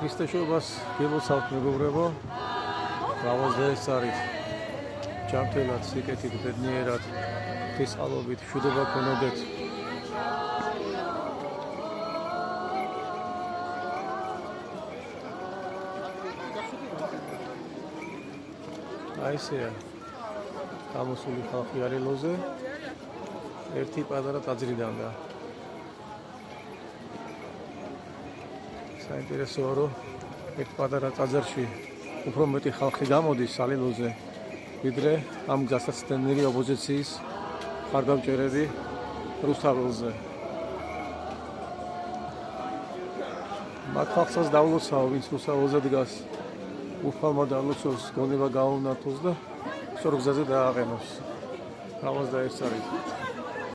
ქრისტეშობას გილოცავთ მეგობრებო, გავაზდეს არის ჯანმრთელად, სიკეთით, ბედნიერად, ღვთისყალობით, მშვიდობა გქონოდეთ. აი ესეა, გამოსული ხალხი არილოზე, ერთი პატარა ტაძრიდან და საინტერესოა, რომ ერთ პატარა ტაძარში უფრო მეტი ხალხი გამოდის ალილოზე, ვიდრე ამ გასაცდენელი ოპოზიციის მხარდამჭერები რუსთაველზე. მათ ხალხსაც დავლოცავ, ვინც რუსთაველზე დგას, უფალმა დალოცოს, გონება გააუნათოს და სწორ გზაზე დააყენოს. ამას და ეს არის.